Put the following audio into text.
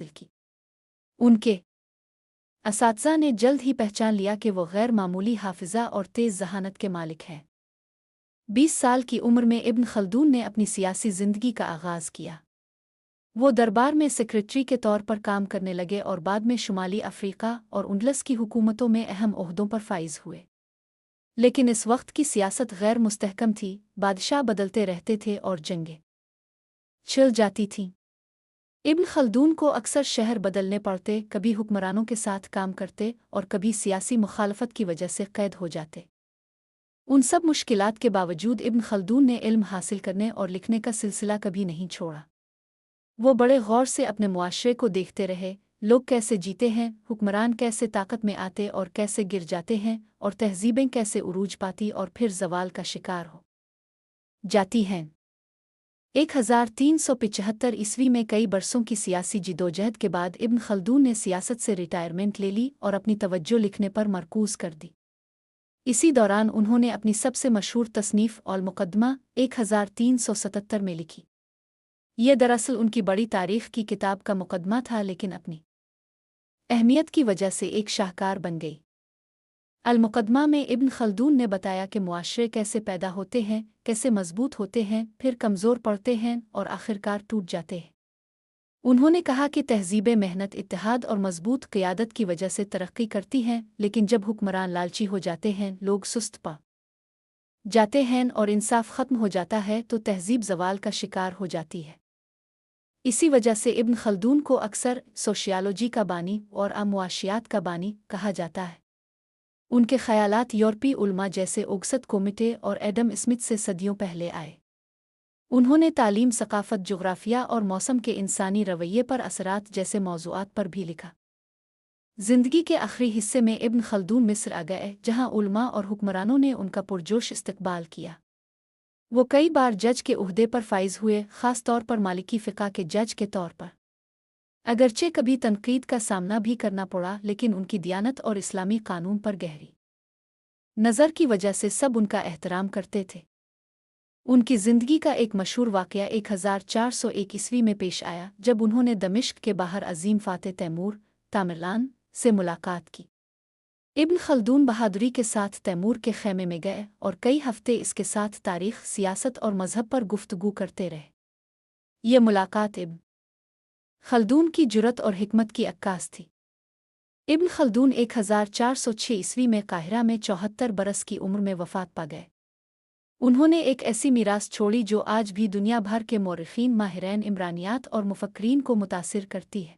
की। उनके असातिज़ा ने जल्द ही पहचान लिया कि वो गैर मामूली हाफिज़ा और तेज़ ज़हानत के मालिक हैं। 20 साल की उम्र में इब्न खल्दून ने अपनी सियासी ज़िंदगी का आगाज़ किया। वो दरबार में सेक्रेटरी के तौर पर काम करने लगे और बाद में शुमाली अफ्रीका और उंडलस की हुकूमतों में अहम ओहदों पर फाइज हुए। लेकिन इस वक्त की सियासत गैर मुस्तहकम थी, बादशाह बदलते रहते थे और जंगें छिड़ जाती थीं। इब्न खल्दून को अक्सर शहर बदलने पड़ते, कभी हुक्मरानों के साथ काम करते और कभी सियासी मुखालफत की वजह से कैद हो जाते। उन सब मुश्किलात के बावजूद इब्न खल्दून ने इल्म हासिल करने और लिखने का सिलसिला कभी नहीं छोड़ा। वो बड़े गौर से अपने मुआशरे को देखते रहे, लोग कैसे जीते हैं, हुक्मरान कैसे ताकत में आते और कैसे गिर जाते हैं, और तहजीबें कैसे उरूज पाती और फिर जवाल का शिकार हो जाती हैं। 1375 ईस्वी में कई बरसों की सियासी जिदोजहद के बाद इब्न खल्दून ने सियासत से रिटायरमेंट ले ली और अपनी तवज्जो लिखने पर मरकूज कर दी। इसी दौरान उन्होंने अपनी सबसे मशहूर तसनीफ़ अल मुक़द्दमा 1377 में लिखी। ये दरअसल उनकी बड़ी तारीख़ की किताब का मुक़द्दमा था, लेकिन अपनी अहमियत की वजह से एक शाहकार बन गई। अल मुक़द्दमा में इब्न खल्दून ने बताया कि मुआशरे कैसे पैदा होते हैं, कैसे मजबूत होते हैं, फिर कमज़ोर पड़ते हैं और आखिरकार टूट जाते हैं। उन्होंने कहा कि तहज़ीबें मेहनत, इत्तेहाद और मजबूत क़ियादत की वजह से तरक्की करती हैं, लेकिन जब हुक्मरान लालची हो जाते हैं, लोग सुस्त पा जाते हैं और इंसाफ ख़त्म हो जाता है, तो तहज़ीब ज़वाल का शिकार हो जाती है। इसी वजह से इब्न खल्दून को अक्सर सोशियोलॉजी का बानी और अमुआशियात का बानी कहा जाता है। उनके ख़यालात यूरोपीय उलमा जैसे ओगसत कोमिटे और एडम स्मिथ से सदियों पहले आए। उन्होंने तालीम, सक़ाफ़त, जुग़राफ़िया और मौसम के इंसानी रवैये पर असरात जैसे मौज़ूआत पर भी लिखा। ज़िंदगी के आखिरी हिस्से में इब्न खल्दून मिस्र आ गए, जहाँ उलमा और हुक्मरानों ने उनका पुरजोश इस्तक़बाल किया। वो कई बार जज के उहदे पर फाइज हुए, ख़ास तौर पर मालिकी फ़िक़ा के जज के तौर पर। अगरचे कभी तनक़ीद का सामना भी करना पड़ा, लेकिन उनकी दियानत और इस्लामी कानून पर गहरी नज़र की वजह से सब उनका एहतराम करते थे। उनकी ज़िंदगी का एक मशहूर वाक़या 1401 ईस्वी में पेश आया, जब उन्होंने दमिश्क के बाहर अज़ीम फ़ातेह तैमूर तामिरलान से मुलाकात की। इब्न खल्दून बहादुरी के साथ तैमूर के ख़ैमे में गए और कई हफ़्ते इसके साथ तारीख़, सियासत और मज़हब पर गुफ्तगू करते रहे। ये मुलाकात इब्न खल्दून की जुरत और हिकमत की अक्कास थी। इब्न खल्दून 1406 ईस्वी में काहिरा में 74 बरस की उम्र में वफ़ात पा गए। उन्होंने एक ऐसी मीरास छोड़ी जो आज भी दुनिया भर के मौरिख़ीन, माहिरीन इमरानियात और मुफ़क्रीन को मुतासिर करती है।